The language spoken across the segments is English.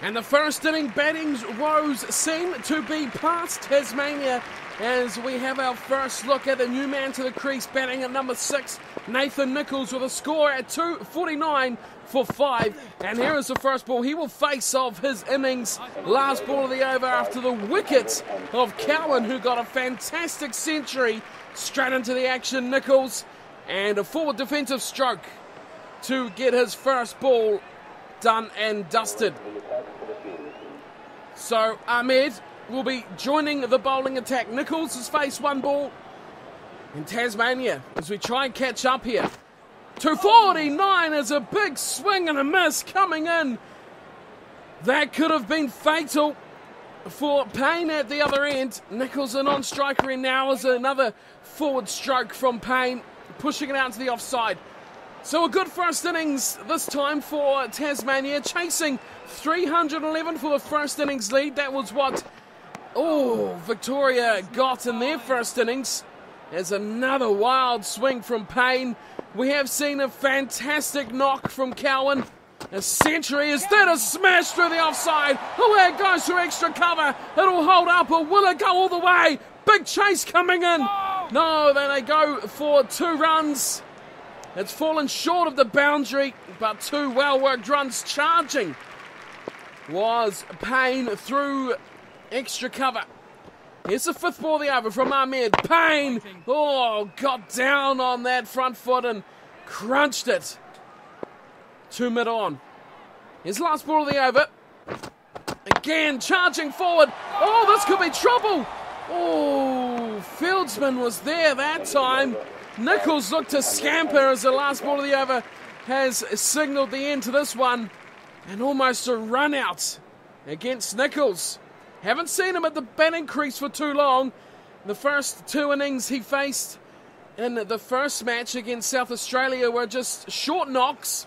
And the first inning batting woes seem to be past Tasmania as we have our first look at the new man to the crease batting at number 6, Nathan Nicholls, with a score at 249 for 5. And here is the first ball. He will face off his innings last ball of the over after the wicket of Cowan, who got a fantastic century straight into the action. Nicholls, and a forward defensive stroke to get his first ball done and dusted. So Ahmed will be joining the bowling attack. Nicholls has faced one ball in Tasmania as we try and catch up here. 249 is a big swing and a miss coming in. That could have been fatal for Payne at the other end. Nicholls a non-striker, and now is another forward stroke from Payne, pushing it out to the offside. So a good first innings this time for Tasmania, chasing 311 for the first innings lead. That was what Victoria got in their first innings. There's another wild swing from Payne. We have seen a fantastic knock from Cowan. A century. Is that a smash through the offside? Away it goes through extra cover. It'll hold up, or will it go all the way? Big chase coming in. No, then they go for 2 runs. It's fallen short of the boundary, but 2 well-worked runs. Charging was Payne through extra cover. Here's the 5th ball of the over from Ahmed. Payne, got down on that front foot and crunched it to mid-on. Here's the last ball of the over. Again, charging forward. This could be trouble. Fieldsman was there that time. Nicholls looked to scamper as the last ball of the over has signalled the end to this one. And almost a run out against Nicholls. Haven't seen him at the batting crease for too long. The first 2 innings he faced in the first match against South Australia were just short knocks.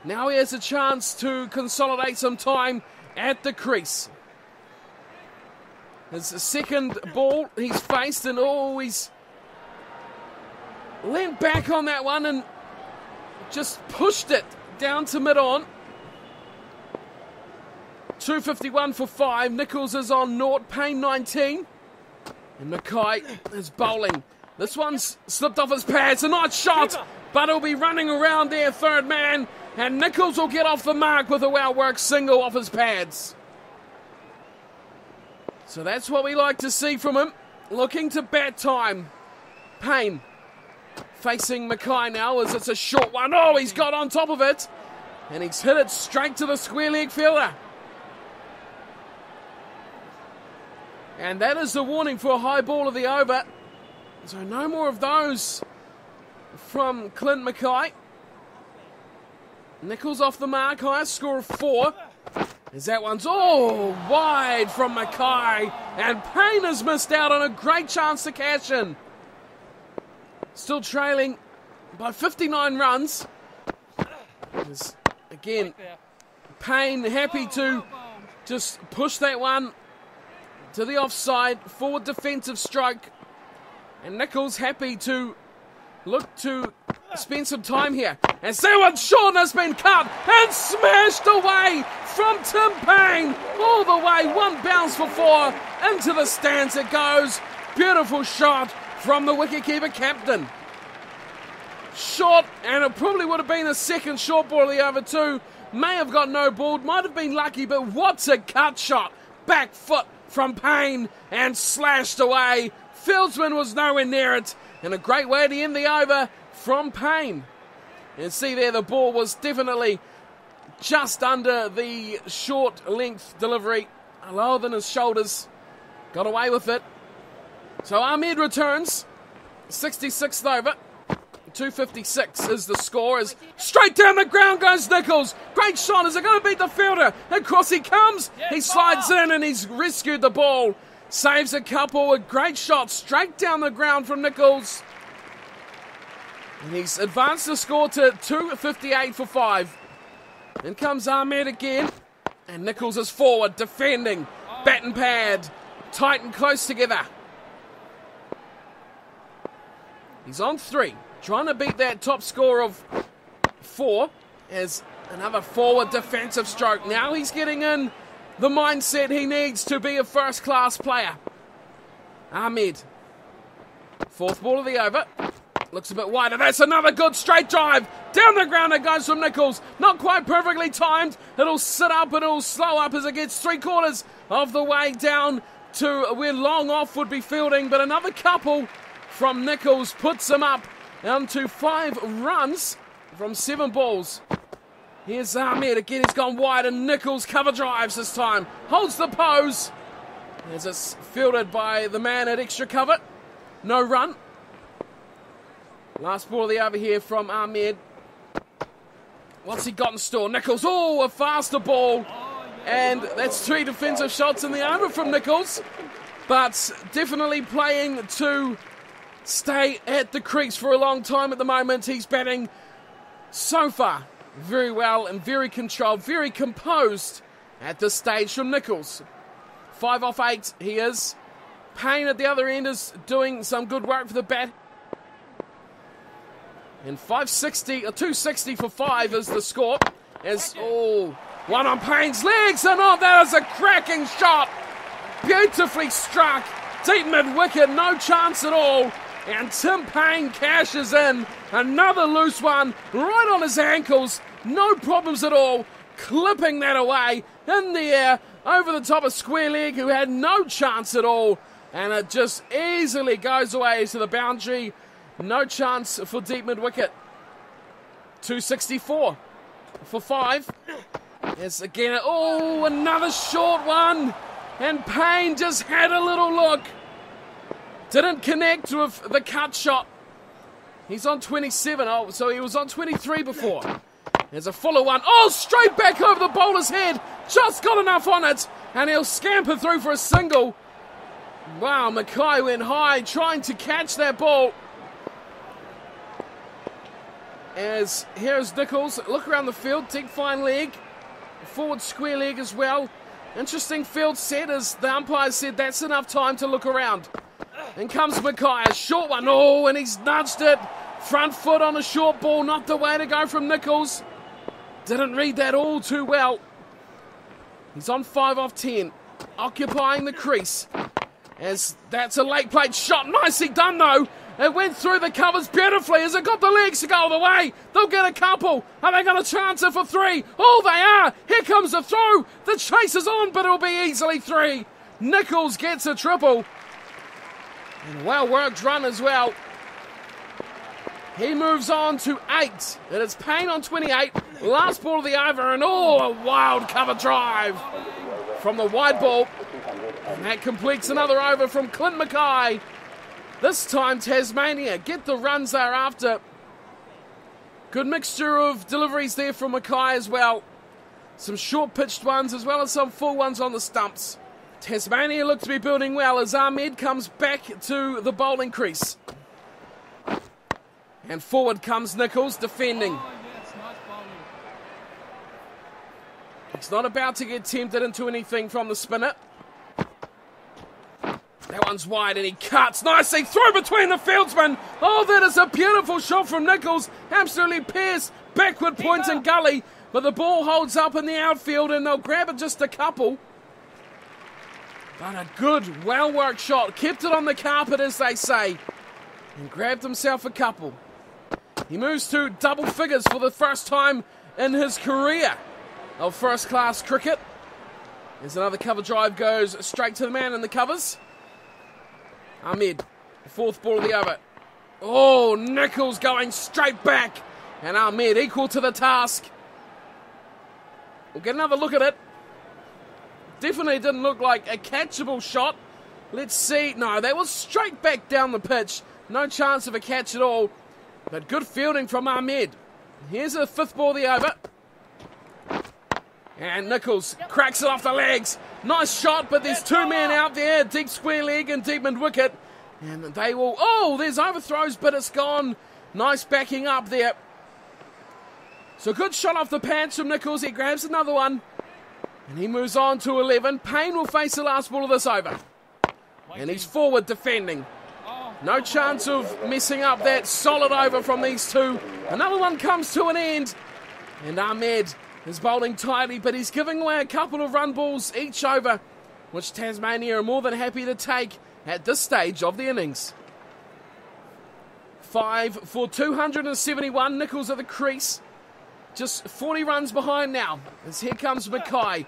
Now he has a chance to consolidate some time at the crease. His second ball he's faced, and he's leant back on that one and just pushed it down to mid-on. 251 for 5. Nicholls is on 0, Payne 19. And Mackay is bowling. This one's slipped off his pads. A nice shot, but he'll be running around there, third man. And Nicholls will get off the mark with a well-worked single off his pads. So that's what we like to see from him. Looking to bat time. Payne facing Mackay now as it's a short one. He's got on top of it. And he's hit it straight to the square leg fielder. And that is the warning for a high ball of the over. So no more of those from Clint Mackay. Nicholls off the mark, highest score of 4. As that one's wide from Mackay. And Payne has missed out on a great chance to cash in. Still trailing by 59 runs. Again, Payne happy to just push that one to the offside, forward defensive stroke. And Nicholls happy to look to spend some time here. And that one short and has been cut and smashed away from Tim Payne. All the way, 1 bounce for 4. Into the stands it goes. Beautiful shot from the wicketkeeper captain. Short, and it probably would have been a second short ball of the over too. May have got no ball, might have been lucky, but what's a cut shot. Back foot from Payne and slashed away. Fieldsman was nowhere near it. And a great way to end the over from Payne. And see there, the ball was definitely just under the short length delivery. Lower than his shoulders. Got away with it. So Ahmed returns. 66th over. 256 is the score. As straight down the ground goes Nicholls. Great shot. Is it going to beat the fielder? Across he comes. He slides in and he's rescued the ball. Saves a couple. A great shot straight down the ground from Nicholls. And he's advanced the score to 258 for 5. In comes Ahmed again. And Nicholls is forward, defending. Bat and pad. Tight and close together. He's on 3. Trying to beat that top score of 4 as Another forward defensive stroke. Now he's getting in the mindset he needs to be a first-class player. Ahmed. Fourth ball of the over. Looks a bit wider. That's another good straight drive. Down the ground it goes from Nichols. Not quite perfectly timed. It'll sit up and it'll slow up as it gets 3/4 of the way down to where long off would be fielding. But another couple from Nichols puts him up onto 5 runs from 7 balls. Here's Ahmed. Again, he's gone wide and Nichols cover drives this time. Holds the pose. As it's fielded by the man at extra cover. No run. Last ball of the over here from Ahmed. What's he got in store? Nichols. Oh, a faster ball. And that's 3 defensive shots in the over from Nichols. But definitely playing to stay at the crease for a long time at the moment. He's batting so far very well and very controlled, very composed at this stage from Nichols. 5 off 8 he is. Payne at the other end is doing some good work for the bat. And 260 for 5 is the score. As one on Payne's legs, and that is a cracking shot. Beautifully struck. Deep mid-wicket, no chance at all. And Tim Payne cashes in. Another loose one right on his ankles. No problems at all. Clipping that away in the air over the top of square leg, who had no chance at all. And it just easily goes away to the boundary. No chance for deep mid-wicket. 264 for 5. Yes, again, another short one. And Payne just had a little look. Didn't connect with the cut shot. He's on 27. So he was on 23 before. There's a fuller one. Straight back over the bowler's head. Just got enough on it. And he'll scamper through for a single. Wow, Mackay went high trying to catch that ball. As here's Nichols. Look around the field. Deep fine leg. Forward square leg as well. Interesting field set, as the umpire said that's enough time to look around. In comes Mackay, a short one. And he's nudged it. Front foot on a short ball, not the way to go from Nichols. Didn't read that all too well. He's on 5 off 10, occupying the crease. As that's a late plate shot, nicely done though. It went through the covers beautifully. Has it got the legs to go all the way? They'll get a couple. Are they going to chance it for 3? They are. Here comes the throw. The chase is on, but it'll be easily 3. Nichols gets a triple. And well-worked run as well. He moves on to 8. It is Payne on 28. Last ball of the over, and a wild cover drive from the wide ball. And that completes another over from Clint Mackay. This time Tasmania get the runs they're after. Good mixture of deliveries there from Mackay as well. Some short pitched ones as well as some full ones on the stumps. Tasmania look to be building well as Ahmed comes back to the bowling crease. And forward comes Nichols defending. He's not about to get tempted into anything from the spinner. That one's wide and he cuts nicely through between the fieldsmen. That is a beautiful shot from Nichols. Absolutely pierced backward point and gully. But the ball holds up in the outfield and they'll grab it just a couple. But a good, well-worked shot. Kept it on the carpet, as they say. And grabbed himself a couple. He moves to double figures for the first time in his career of first-class cricket. There's another cover drive, goes straight to the man in the covers. Ahmed, 4th ball of the over. Nichols going straight back. And Ahmed equal to the task. We'll get another look at it. Definitely didn't look like a catchable shot. Let's see. No, that was straight back down the pitch. No chance of a catch at all. But good fielding from Ahmed. Here's a 5th ball of the over. And Nichols cracks it off the legs. Nice shot, but there's 2 men out there. Deep square leg and deep mid-wicket. And they will... there's overthrows, but it's gone. Nice backing up there. So good shot off the pads from Nichols. He grabs another one. And he moves on to 11. Payne will face the last ball of this over. And he's forward defending. No chance of messing up that solid over from these two. Another one comes to an end. And Ahmed is bowling tightly, but he's giving away a couple of run balls each over, which Tasmania are more than happy to take at this stage of the innings. 5 for 271, Nicholls at the crease. Just 40 runs behind now, as here comes Mackay.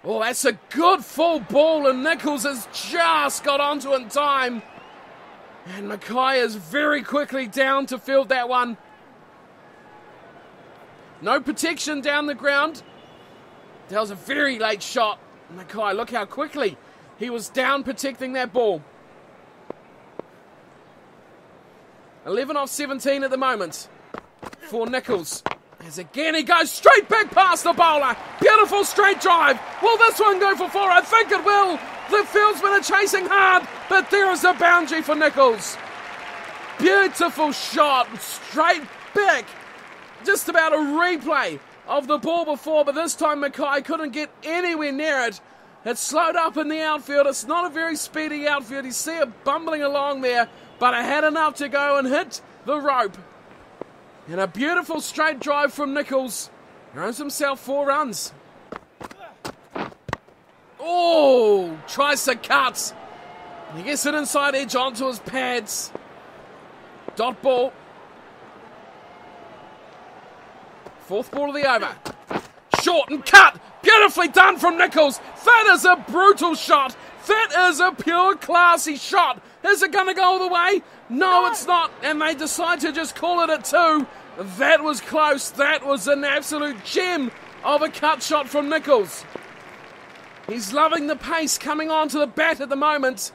Oh, that's a good full ball, and Nicholls has just got onto it in time. And Mackay is very quickly down to field that one. No protection down the ground. That was a very late shot. Mackay, look how quickly he was down protecting that ball. 11 off 17 at the moment for Nicholls. As again he goes straight back past the bowler. Beautiful straight drive. Will this one go for 4? I think it will. The fieldsmen are chasing hard, but there is a boundary for Nicholls. Beautiful shot, straight back. Just about a replay of the ball before, but this time Mackay couldn't get anywhere near it. It slowed up in the outfield. It's not a very speedy outfield. You see it bumbling along there, but it had enough to go and hit the rope. And a beautiful straight drive from Nicholls. He earns himself 4 runs. Oh, tries to cut. He gets it inside edge onto his pads. Dot ball. 4th ball of the over. Short and cut. Beautifully done from Nicholls. That is a brutal shot. That is a pure classy shot. Is it going to go all the way? No, it's not. And they decide to just call it at 2. That was close. That was an absolute gem of a cut shot from Nicholls. He's loving the pace coming onto the bat at the moment.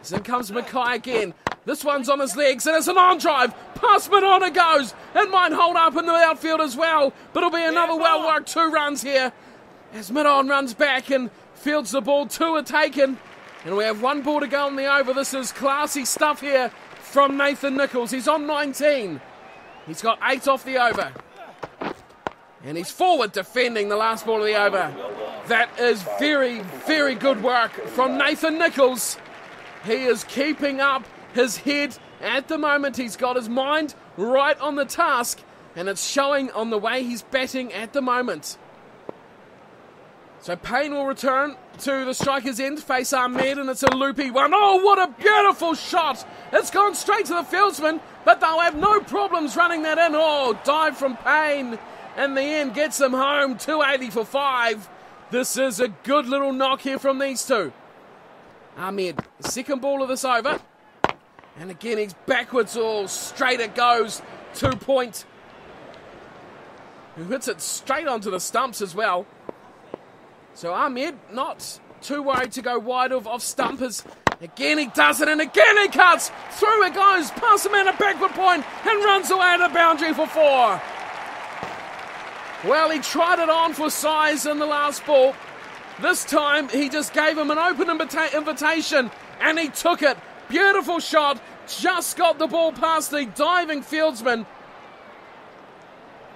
So in comes Mackay again. This one's on his legs, and it's an on drive. Past mid-on it goes. It might hold up in the outfield as well, but it'll be another well-worked 2 runs here. As mid-on runs back and fields the ball, 2 are taken. And we have 1 ball to go on the over. This is classy stuff here from Nathan Nicholls. He's on 19. He's got 8 off the over. And he's forward defending the last ball of the over. That is very, very good work from Nathan Nicholls. He is keeping up his head at the moment. He's got his mind right on the task, and it's showing on the way he's batting at the moment. So Payne will return to the striker's end, face Ahmed, and it's a loopy one. Oh, what a beautiful shot! It's gone straight to the fieldsman, but they'll have no problems running that in. Oh, dive from Payne, and the end gets them home, 280 for 5. This is a good little knock here from these two. Ahmed, the 2nd ball of this over. And again, he's backwards, or straight it goes, 2 point. Who hits it straight onto the stumps as well. So Ahmed not too worried to go wide of stumpers. Again he does it, and again he cuts. Through it goes, past the man at backward point, and runs away at the boundary for 4. Well, he tried it on for size in the last ball. This time, he just gave him an open invitation, and he took it. Beautiful shot, just got the ball past the diving fieldsman.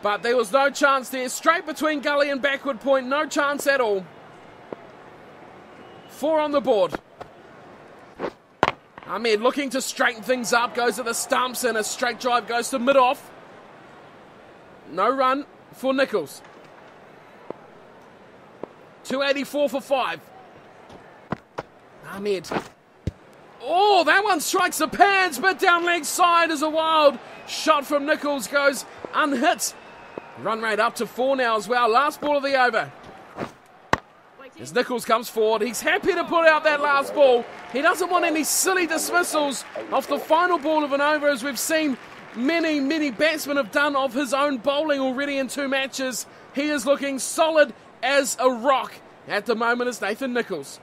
But there was no chance there. Straight between gully and backward point, no chance at all. 4 on the board. Ahmed looking to straighten things up, goes at the stumps, and a straight drive goes to mid-off. No run for Nicholls. 284 for 5. Ahmed. Oh, that one strikes the pads, but down leg side is a wild shot from Nicholls, goes unhit. Run rate up to 4 now as well. Last ball of the over. As Nicholls comes forward, he's happy to put out that last ball. He doesn't want any silly dismissals off the final ball of an over, as we've seen many batsmen have done of his own bowling already in 2 matches. He is looking solid as a rock at the moment as Nathan Nicholls.